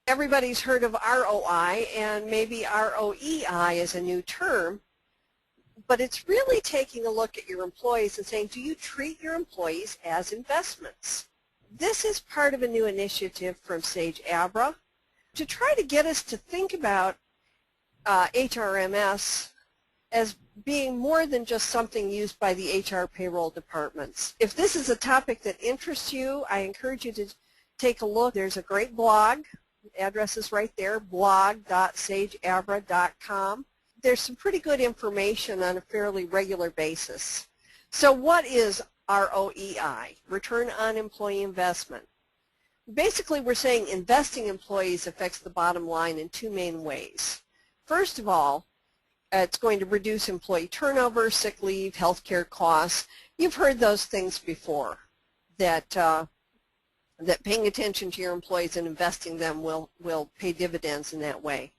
Everybody's heard of ROI, and maybe ROEI is a new term, but it's really taking a look at your employees and saying, do you treat your employees as investments? This is part of a new initiative from Sage Abra to try to get us to think about HRMS as being more than just something used by the HR payroll departments. If this is a topic that interests you, I encourage you to take a look. There's a great blog. The address is right there, blog.sageabra.com. There's some pretty good information on a fairly regular basis. So what is ROEI, Return on Employee Investment? Basically, we're saying investing employees affects the bottom line in two main ways. First of all, it's going to reduce employee turnover, sick leave, healthcare costs. You've heard those things before, that paying attention to your employees and investing them will pay dividends in that way.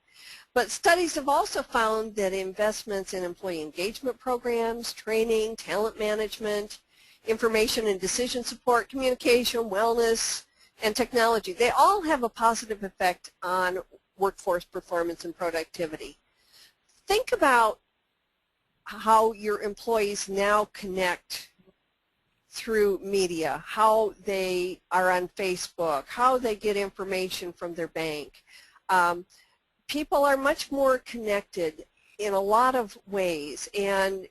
But studies have also found that investments in employee engagement programs, training, talent management, information and decision support, communication, wellness, and technology, they all have a positive effect on workforce performance and productivity. Think about how your employees now connect through media, how they are on Facebook, how they get information from their bank. People are much more connected in a lot of ways, and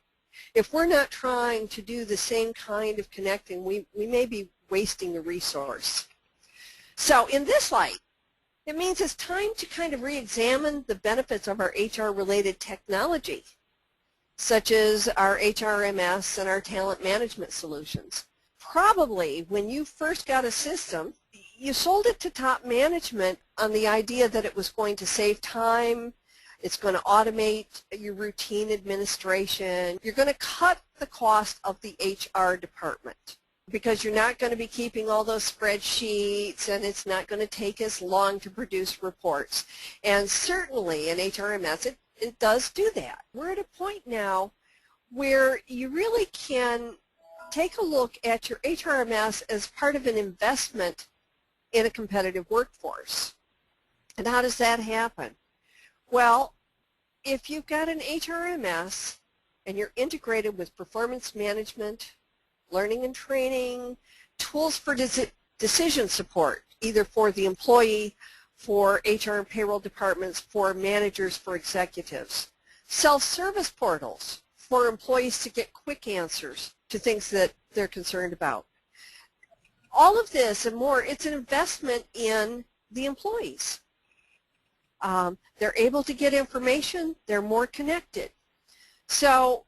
if we're not trying to do the same kind of connecting, we may be wasting a resource. So in this light, it means it's time to kind of re-examine the benefits of our HR-related technology, such as our HRMS and our talent management solutions. Probably when you first got a system, you sold it to top management on the idea that it was going to save time, it's going to automate your routine administration, you're going to cut the cost of the HR department, because you're not going to be keeping all those spreadsheets, and it's not going to take as long to produce reports. And certainly in HRMS, it does do that. We're at a point now where you really can take a look at your HRMS as part of an investment in a competitive workforce. And how does that happen? Well, if you've got an HRMS and you're integrated with performance management, learning and training, tools for decision support, either for the employee, for HR and payroll departments, for managers, for executives. Self-service portals for employees to get quick answers to things that they're concerned about. All of this and more, it's an investment in the employees. They're able to get information, they're more connected. So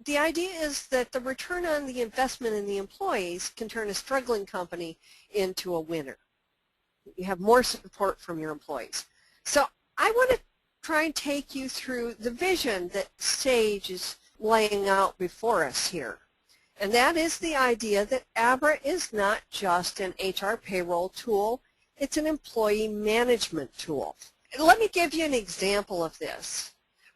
the idea is that the return on the investment in the employees can turn a struggling company into a winner. You have more support from your employees. So I want to try and take you through the vision that Sage is laying out before us here. And that is the idea that Abra is not just an HR payroll tool, it's an employee management tool. Let me give you an example of this.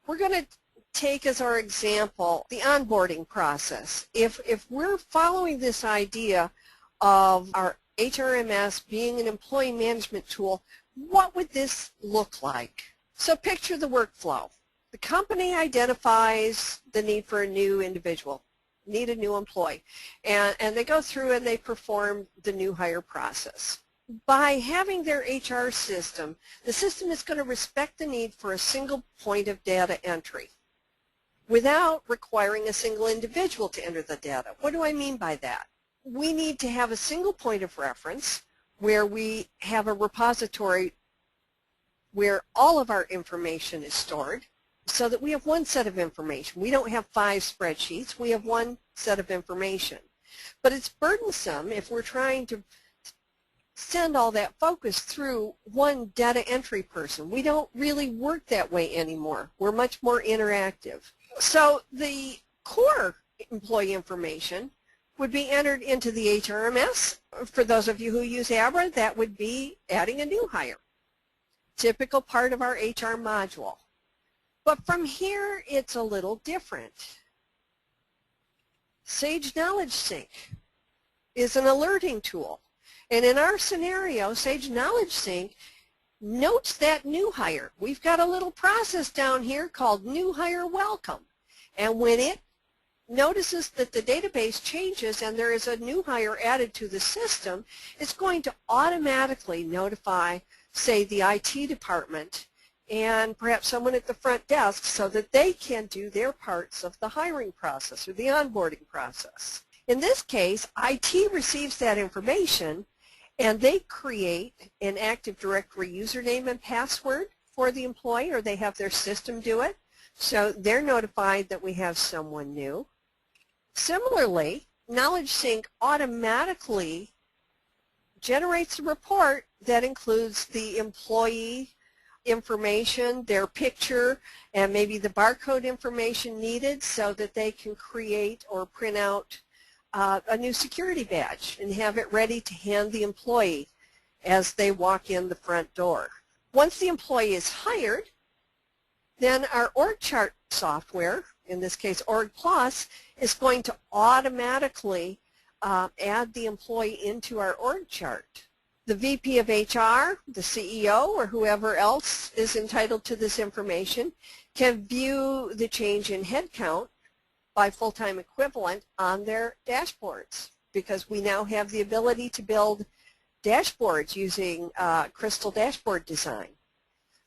We're going to take as our example the onboarding process. If we're following this idea of our HRMS being an employee management tool, what would this look like? So picture the workflow. The company identifies the need for a new individual, need a new employee, and they go through and they perform the new hire process. By having their HR system, the system is going to respect the need for a single point of data entry without requiring a single individual to enter the data. What do I mean by that? We need to have a single point of reference where we have a repository where all of our information is stored so that we have one set of information. We don't have 5 spreadsheets, we have one set of information. But it's burdensome if we're trying to send all that focus through one data entry person. We don't really work that way anymore. We're much more interactive. So the core employee information would be entered into the HRMS. For those of you who use Abra, that would be adding a new hire. Typical part of our HR module. But from here, it's a little different. Sage Knowledge Sync is an alerting tool. And in our scenario, Sage Knowledge Sync notes that new hire. We've got a little process down here called New Hire Welcome. And when it notices that the database changes and there is a new hire added to the system, it's going to automatically notify, say, the IT department and perhaps someone at the front desk so that they can do their parts of the hiring process or the onboarding process. In this case, IT receives that information and they create an Active Directory username and password for the employee, or they have their system do it. So they're notified that we have someone new. Similarly, KnowledgeSync automatically generates a report that includes the employee information, their picture, and maybe the barcode information needed so that they can create or print out a new security badge and have it ready to hand the employee as they walk in the front door. Once the employee is hired, then our org chart software, in this case Org Plus, is going to automatically add the employee into our org chart. The VP of HR, the CEO, or whoever else is entitled to this information can view the change in headcount by full-time equivalent on their dashboards, because we now have the ability to build dashboards using Crystal Dashboard Design.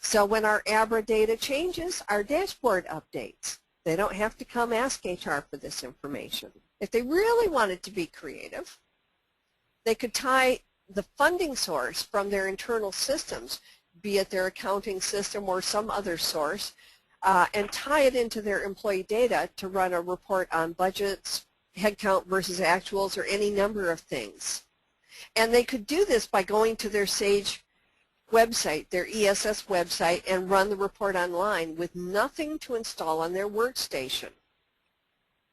So when our ABRA data changes, our dashboard updates. They don't have to come ask HR for this information. If they really wanted to be creative, they could tie the funding source from their internal systems, be it their accounting system or some other source, and tie it into their employee data to run a report on budgets, headcount versus actuals, or any number of things. And they could do this by going to their Sage website, their ESS website, and run the report online with nothing to install on their workstation.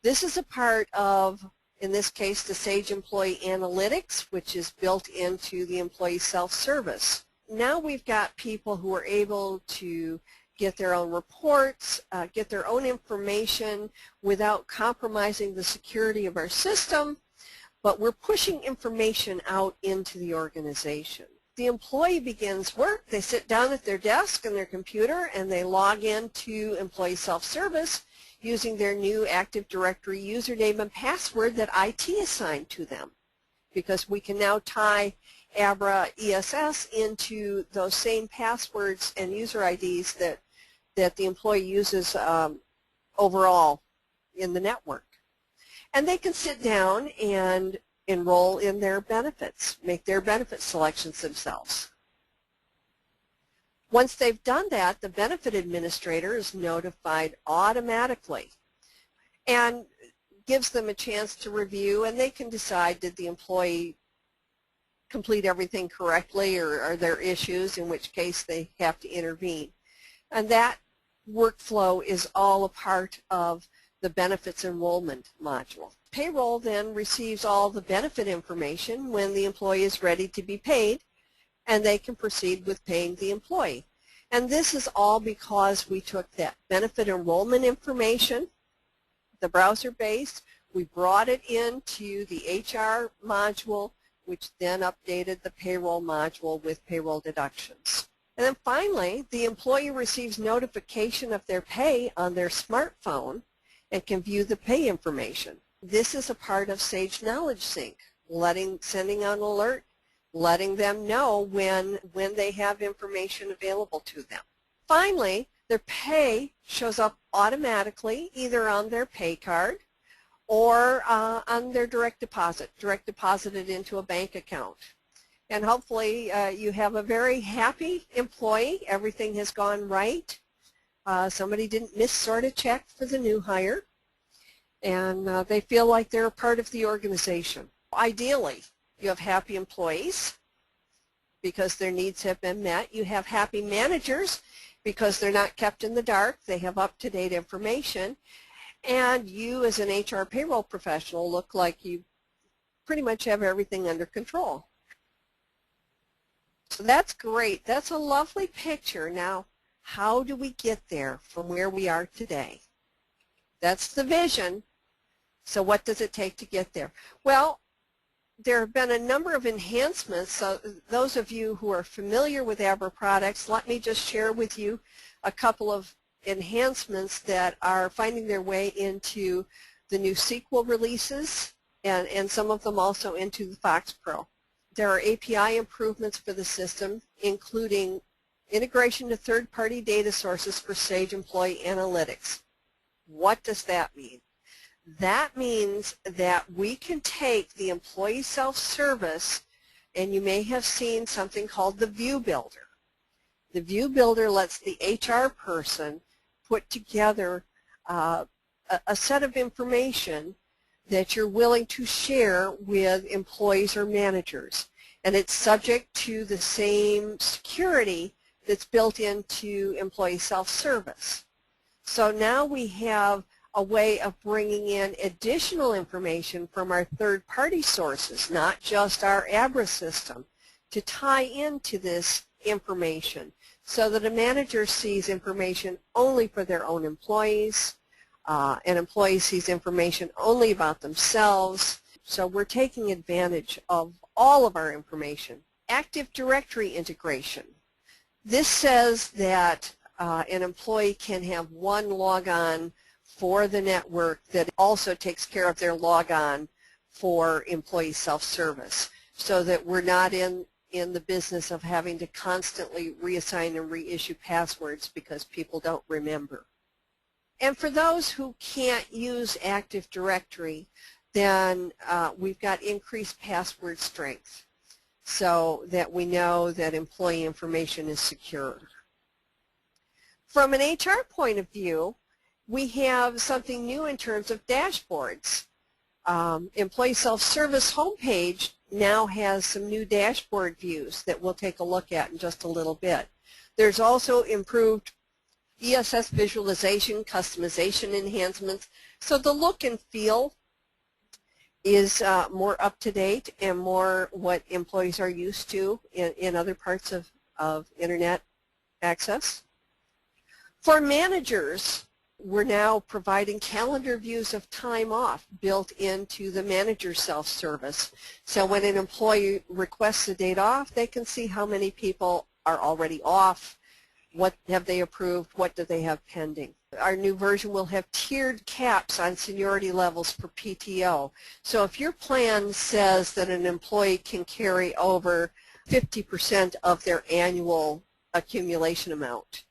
This is a part of, in this case, the Sage Employee Analytics, which is built into the employee self-service. Now we've got people who are able to get their own reports, get their own information without compromising the security of our system, but we're pushing information out into the organization. The employee begins work, they sit down at their desk and their computer, and they log into employee self-service using their new Active Directory username and password that IT assigned to them, because we can now tie ABRA ESS into those same passwords and user IDs that the employee uses overall in the network. And they can sit down and enroll in their benefits, make their benefit selections themselves. Once they've done that, the benefit administrator is notified automatically and gives them a chance to review, and they can decide, did the employee complete everything correctly, or are there issues, in which case they have to intervene. And that workflow is all a part of the benefits enrollment module. Payroll then receives all the benefit information when the employee is ready to be paid, and they can proceed with paying the employee. And this is all because we took that benefit enrollment information, the browser-based, we brought it into the HR module, which then updated the payroll module with payroll deductions. And then finally, the employee receives notification of their pay on their smartphone and can view the pay information. This is a part of Sage KnowledgeSync, sending an alert, letting them know when they have information available to them. Finally, their pay shows up automatically either on their pay card or on their direct deposited into a bank account. And hopefully you have a very happy employee. Everything has gone right. Somebody didn't missort a check for the new hire, and they feel like they're a part of the organization. Ideally, you have happy employees because their needs have been met. You have happy managers because they're not kept in the dark. They have up-to-date information. And you as an HR payroll professional look like you pretty much have everything under control. So that's great. That's a lovely picture. Now, how do we get there from where we are today? That's the vision. So what does it take to get there? Well, there have been a number of enhancements. So those of you who are familiar with Abra products, let me just share with you a couple of enhancements that are finding their way into the new SQL releases and some of them also into the Fox Pro. There are API improvements for the system, including integration to third-party data sources for Sage Employee Analytics. What does that mean? That means that we can take the employee self-service, and you may have seen something called the View Builder. The View Builder lets the HR person put together a set of information that you're willing to share with employees or managers. And it's subject to the same security that's built into employee self-service. So now we have a way of bringing in additional information from our third-party sources, not just our Abra system, to tie into this information so that a manager sees information only for their own employees, an employee sees information only about themselves. So we're taking advantage of all of our information. Active Directory integration. This says that an employee can have one logon for the network that also takes care of their logon for employee self-service, so that we're not in the business of having to constantly reassign and reissue passwords because people don't remember. And for those who can't use Active Directory, then we've got increased password strength so that we know that employee information is secure. From an HR point of view, we have something new in terms of dashboards. Employee self-service homepage now has some new dashboard views that we'll take a look at in just a little bit. There's also improved ESS visualization, customization enhancements, so the look and feel is more up-to-date and more what employees are used to in other parts of Internet access. For managers, we're now providing calendar views of time off built into the manager self-service. So when an employee requests a date off, they can see how many people are already off, what have they approved, what do they have pending. Our new version will have tiered caps on seniority levels for PTO. So if your plan says that an employee can carry over 50% of their annual accumulation amount,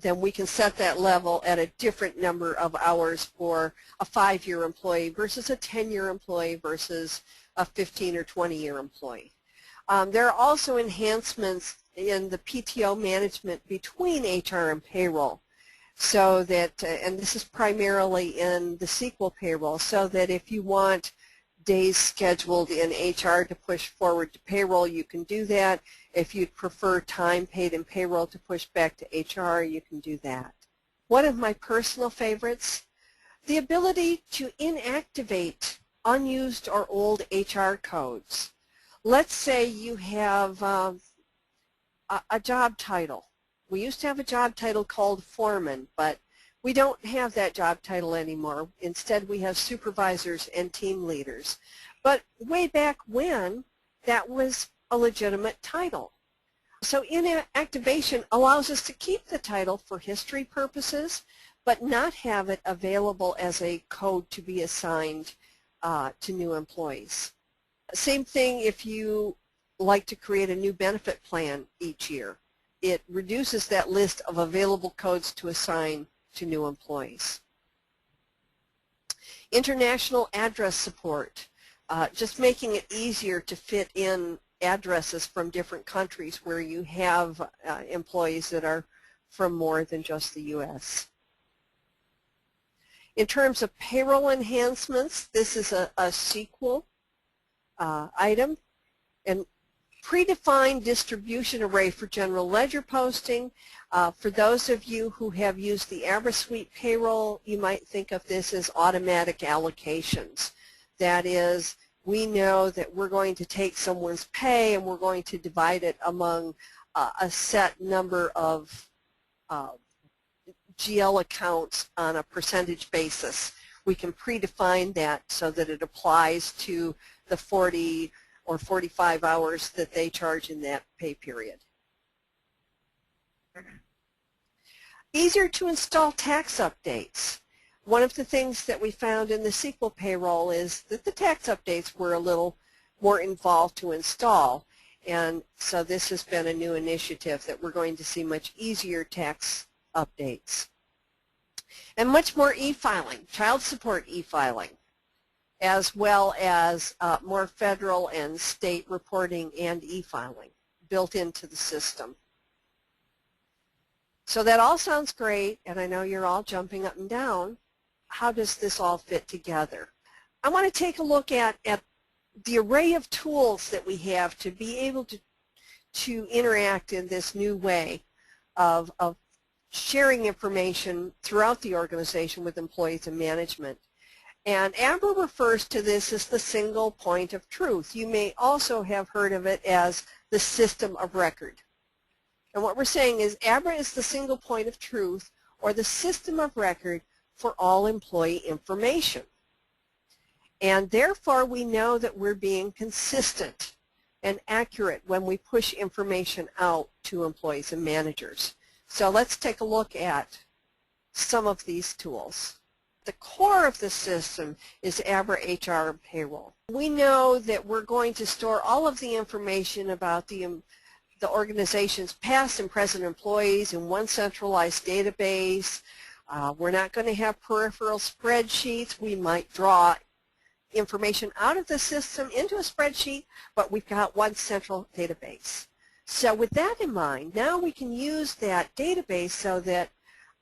then we can set that level at a different number of hours for a 5-year employee versus a 10-year employee versus a 15 or 20-year employee. There are also enhancements in the PTO management between HR and payroll, so that, and this is primarily in the SQL payroll, so that if you want days scheduled in HR to push forward to payroll, you can do that. If you'd prefer time paid in payroll to push back to HR, you can do that. One of my personal favorites, the ability to inactivate unused or old HR codes. Let's say you have a job title. We used to have a job title called foreman, but we don't have that job title anymore. Instead, we have supervisors and team leaders. But way back when, that was a legitimate title. So inactivation allows us to keep the title for history purposes, but not have it available as a code to be assigned to new employees. Same thing if you like to create a new benefit plan each year. It reduces that list of available codes to assign to new employees. International address support, just making it easier to fit in addresses from different countries where you have employees that are from more than just the U.S. In terms of payroll enhancements, this is a SQL item, and predefined distribution array for general ledger posting. For those of you who have used the Abra Suite payroll, you might think of this as automatic allocations. That is, we know that we're going to take someone's pay and we're going to divide it among a set number of GL accounts on a percentage basis. We can predefine that so that it applies to the 40 or 45 hours that they charge in that pay period. Easier to install tax updates. One of the things that we found in the SQL payroll is that the tax updates were a little more involved to install, and so this has been a new initiative that we're going to see much easier tax updates. And much more e-filing, child support e-filing, as well as more federal and state reporting and e-filing built into the system. So that all sounds great, and I know you're all jumping up and down. How does this all fit together? I want to take a look at the array of tools that we have to be able to interact in this new way of sharing information throughout the organization with employees and management. And ABRA refers to this as the single point of truth. You may also have heard of it as the system of record. And what we're saying is ABRA is the single point of truth or the system of record for all employee information. And therefore we know that we're being consistent and accurate when we push information out to employees and managers. So let's take a look at some of these tools. The core of the system is ABRA HR and Payroll. We know that we're going to store all of the information about the organization's past and present employees in one centralized database. We're not going to have peripheral spreadsheets. We might draw information out of the system into a spreadsheet, but we've got one central database. So with that in mind, now we can use that database so that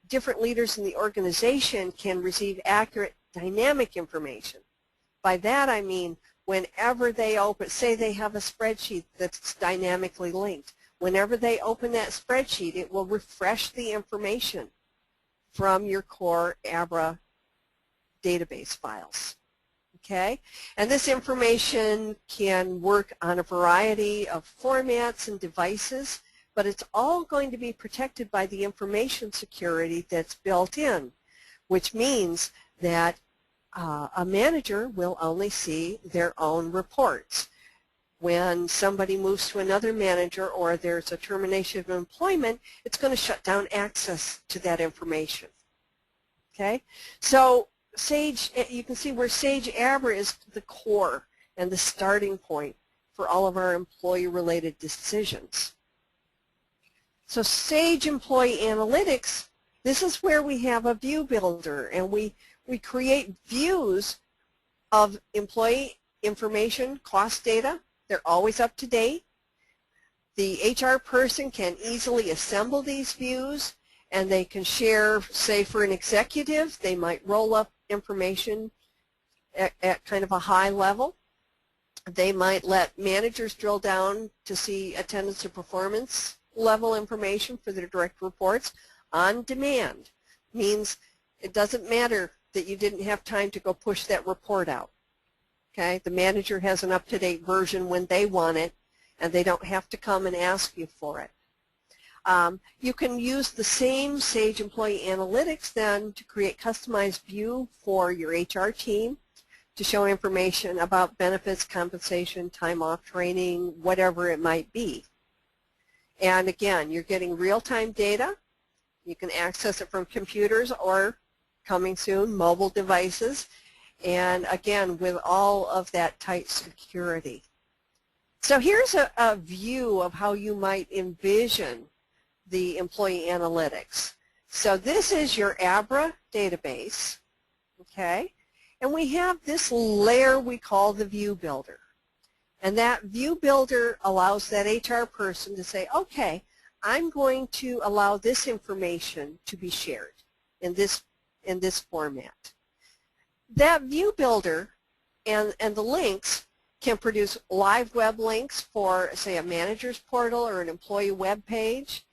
different leaders in the organization can receive accurate dynamic information. By that I mean whenever they open, say they have a spreadsheet that's dynamically linked, whenever they open that spreadsheet it will refresh the information from your core ABRA database files. Okay? And this information can work on a variety of formats and devices, but it's all going to be protected by the information security that's built in, which means that a manager will only see their own reports. When somebody moves to another manager or there's a termination of employment, it's going to shut down access to that information. Okay? So Sage, you can see where Sage ABRA is the core and the starting point for all of our employee-related decisions. So Sage Employee Analytics, this is where we have a view builder, and we create views of employee information, cost data. They're always up to date. The HR person can easily assemble these views, and they can share, say for an executive, they might roll up information at kind of a high level. They might let managers drill down to see attendance and performance level information for their direct reports on demand. Means it doesn't matter that you didn't have time to go push that report out. Okay? The manager has an up-to-date version when they want it, and they don't have to come and ask you for it. You can use the same Sage Employee Analytics then to create customized view for your HR team to show information about benefits, compensation, time off, training, whatever it might be. And again, you're getting real-time data. You can access it from computers or, coming soon, mobile devices. And again, with all of that tight security. So here's a view of how you might envision the employee analytics. So this is your ABRA database, okay? And we have this layer we call the view builder. And that view builder allows that HR person to say, okay, I'm going to allow this information to be shared in this format. That view builder and the links can produce live web links for, say, a manager's portal or an employee web page.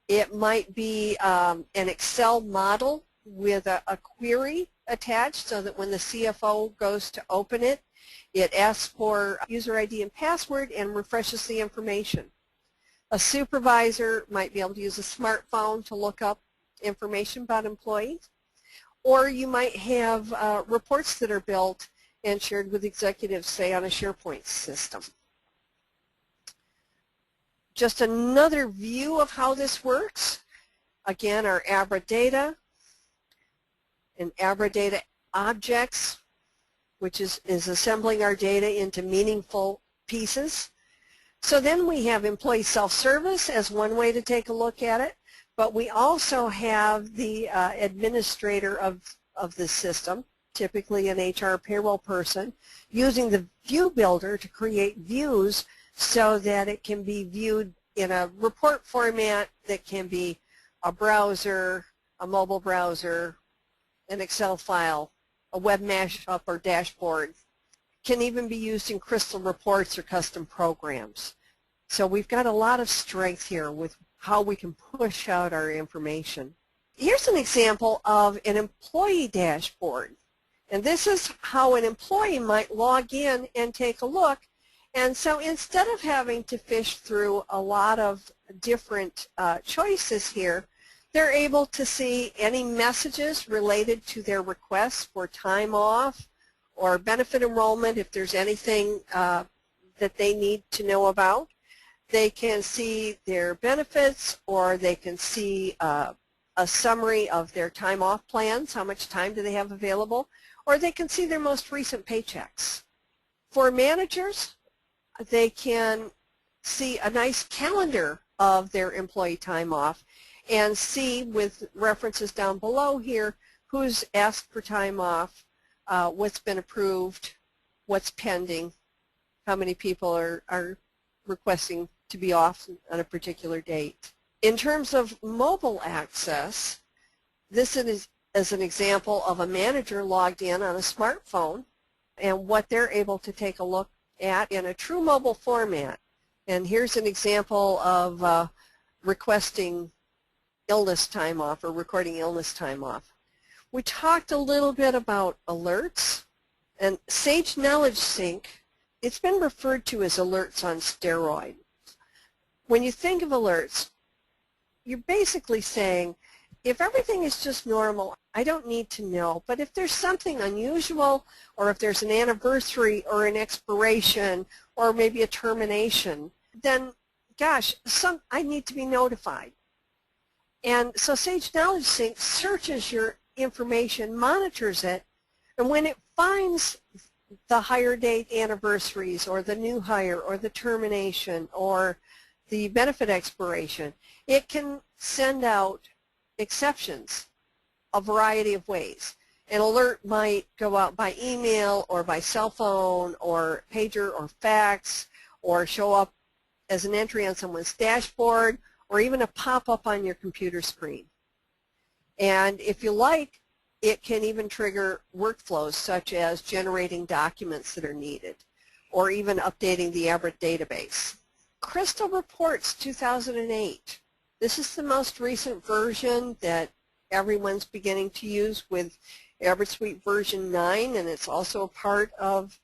It might be an Excel model with a query attached so that when the CFO goes to open it, it asks for user ID and password and refreshes the information. A supervisor might be able to use a smartphone to look up information about employees. Or you might have reports that are built and shared with executives, say on a SharePoint system. Just another view of how this works. Again, our Abra data and Abra data objects, which is assembling our data into meaningful pieces. So then we have employee self-service as one way to take a look at it, but we also have the administrator of the system, typically an HR payroll person, using the view builder to create views so that it can be viewed in a report format that can be a browser, a mobile browser, an Excel file, a web mashup or dashboard. Can even be used in Crystal reports or custom programs. So we've got a lot of strength here with how we can push out our information. Here's an example of an employee dashboard. And this is how an employee might log in and take a look. And so instead of having to fish through a lot of different choices here, they're able to see any messages related to their requests for time off or benefit enrollment if there's anything that they need to know about. They can see their benefits, or they can see a summary of their time off plans, how much time do they have available, or they can see their most recent paychecks. For managers, they can see a nice calendar of their employee time off and see, with references down below here, who's asked for time off, what's been approved, what's pending, how many people are requesting to be off on a particular date. In terms of mobile access, this is as an example of a manager logged in on a smartphone and what they're able to take a look at in a true mobile format. And here's an example of requesting illness time off or recording illness time off. We talked a little bit about alerts, and Sage Knowledge Sync, it's been referred to as alerts on steroids. When you think of alerts, you're basically saying, if everything is just normal, I don't need to know. But if there's something unusual, or if there's an anniversary or an expiration or maybe a termination, then, gosh, I need to be notified. And so Sage Knowledge Sync searches your information, monitors it, and when it finds the hire date anniversaries or the new hire or the termination or the benefit expiration, it can send out exceptions a variety of ways. An alert might go out by email or by cell phone or pager or fax, or show up as an entry on someone's dashboard, or even a pop-up on your computer screen. And if you like, it can even trigger workflows such as generating documents that are needed, or even updating the Abra database. Crystal Reports 2008. This is the most recent version that everyone's beginning to use with Abra Suite version 9, and it's also a part of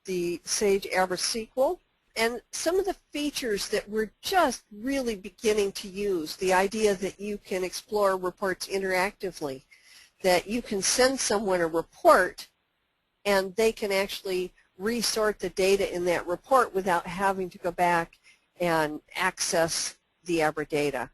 the Sage Abra SQL. And some of the features that we're just really beginning to use, the idea that you can explore reports interactively, that you can send someone a report and they can actually resort the data in that report without having to go back and access the Abra data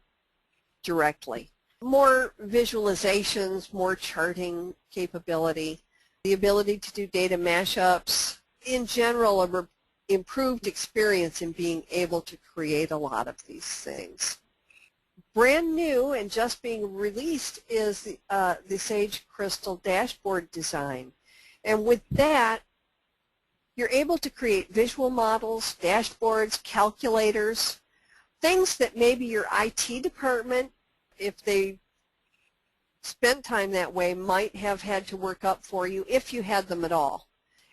directly. More visualizations, more charting capability, the ability to do data mashups, in general a improved experience in being able to create a lot of these things. Brand new and just being released is the Sage Crystal dashboard design. And with that, you're able to create visual models, dashboards, calculators, things that maybe your IT department, if they spent time that way, might have had to work up for you if you had them at all.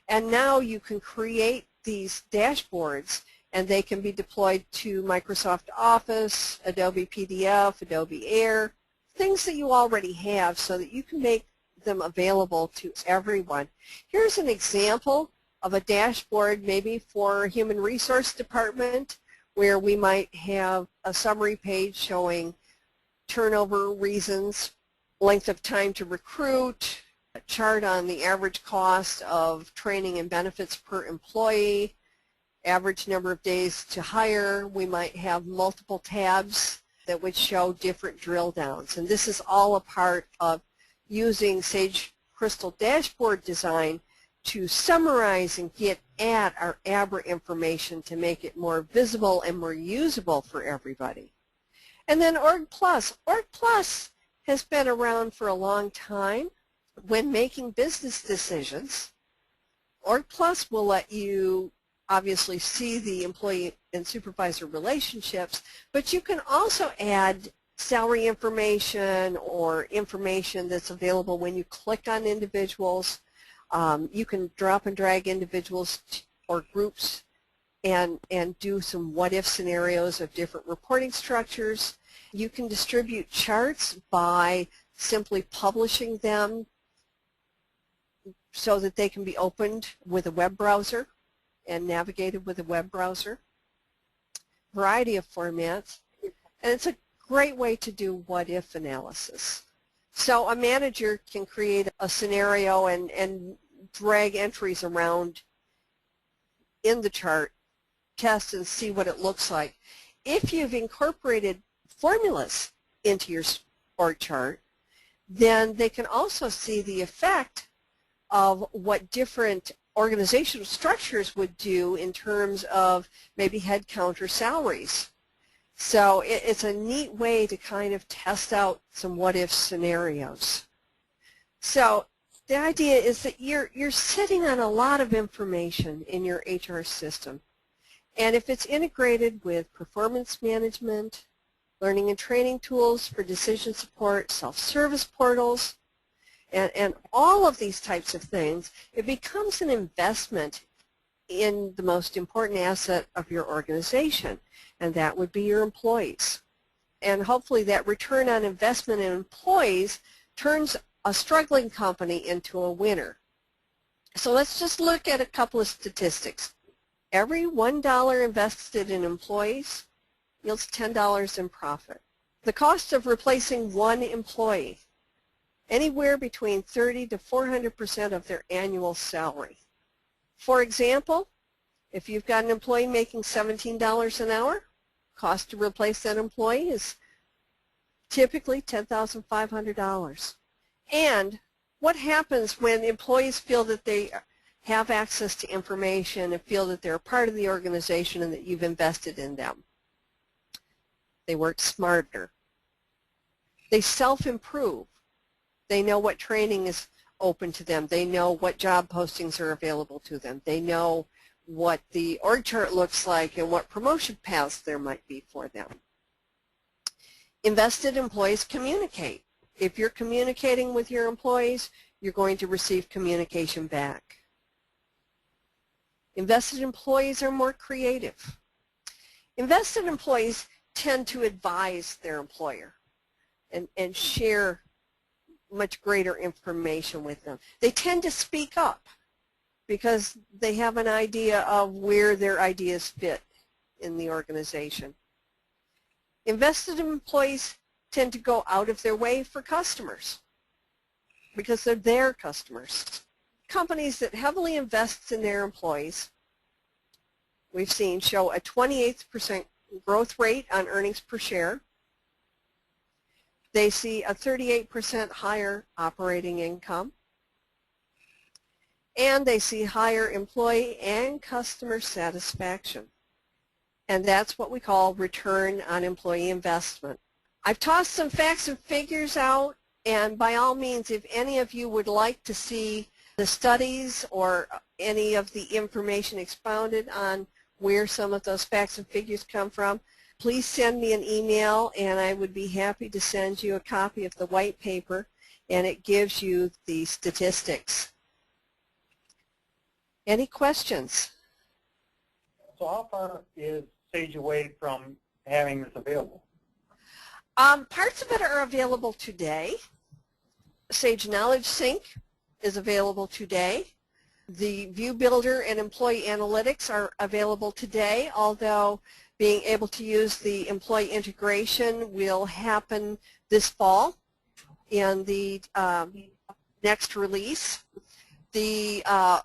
And now you can create these dashboards, and they can be deployed to Microsoft Office, Adobe PDF, Adobe Air, things that you already have, so that you can make them available to everyone. Here's an example of a dashboard maybe for a human resource department, where we might have a summary page showing turnover reasons, length of time to recruit, chart on the average cost of training and benefits per employee, average number of days to hire. We might have multiple tabs that would show different drill downs. And this is all a part of using Sage Crystal dashboard design to summarize and get at our ABRA information to make it more visible and more usable for everybody. And then Org Plus. Org Plus has been around for a long time. When making business decisions, Org Plus will let you obviously see the employee and supervisor relationships, but you can also add salary information or information that's available when you click on individuals. You can drop and drag individuals or groups and do some what-if scenarios of different reporting structures. You can distribute charts by simply publishing them so that they can be opened with a web browser and navigated with a web browser. Variety of formats. And it's a great way to do what-if analysis. So a manager can create a scenario and drag entries around in the chart, test and see what it looks like. If you've incorporated formulas into your org chart, then they can also see the effect of what different organizational structures would do in terms of maybe headcount or salaries. So it's a neat way to kind of test out some what-if scenarios. So the idea is that you're sitting on a lot of information in your HR system. And if it's integrated with performance management, learning and training tools for decision support, self-service portals, and all of these types of things, it becomes an investment in the most important asset of your organization, and that would be your employees. And hopefully that return on investment in employees turns a struggling company into a winner. So let's just look at a couple of statistics. Every $1 invested in employees yields $10 in profit. The cost of replacing one employee, anywhere between 30 to 400% of their annual salary. For example, if you've got an employee making $17 an hour, cost to replace that employee is typically $10,500. And what happens when employees feel that they have access to information and feel that they're a part of the organization and that you've invested in them? They work smarter. They self-improve. They know what training is open to them. They know what job postings are available to them. They know what the org chart looks like and what promotion paths there might be for them. Invested employees communicate. If you're communicating with your employees, you're going to receive communication back. Invested employees are more creative. Invested employees tend to advise their employer and share much greater information with them. They tend to speak up because they have an idea of where their ideas fit in the organization. Invested employees tend to go out of their way for customers because they're their customers. Companies that heavily invest in their employees, we've seen, show a 28% growth rate on earnings per share. They see a 38% higher operating income, and they see higher employee and customer satisfaction. And that's what we call return on employee investment. I've tossed some facts and figures out, and by all means, if any of you would like to see the studies or any of the information expounded on where some of those facts and figures come from, please send me an email and I would be happy to send you a copy of the white paper, and it gives you the statistics. Any questions? So how far is Sage away from having this available? Parts of it are available today. Sage Knowledge Sync is available today. The View Builder and Employee Analytics are available today, although being able to use the employee integration will happen this fall in the next release. The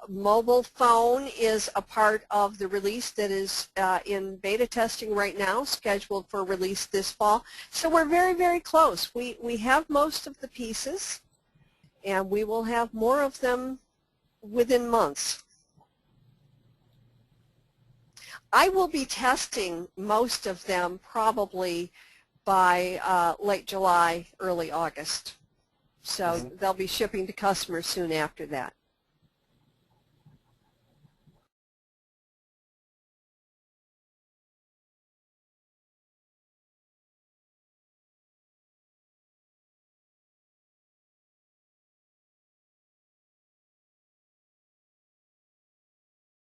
mobile phone is a part of the release that is in beta testing right now, scheduled for release this fall. So we're very, very close. We have most of the pieces, and we will have more of them within months. I will be testing most of them probably by late July, early August. So they'll be shipping to customers soon after that.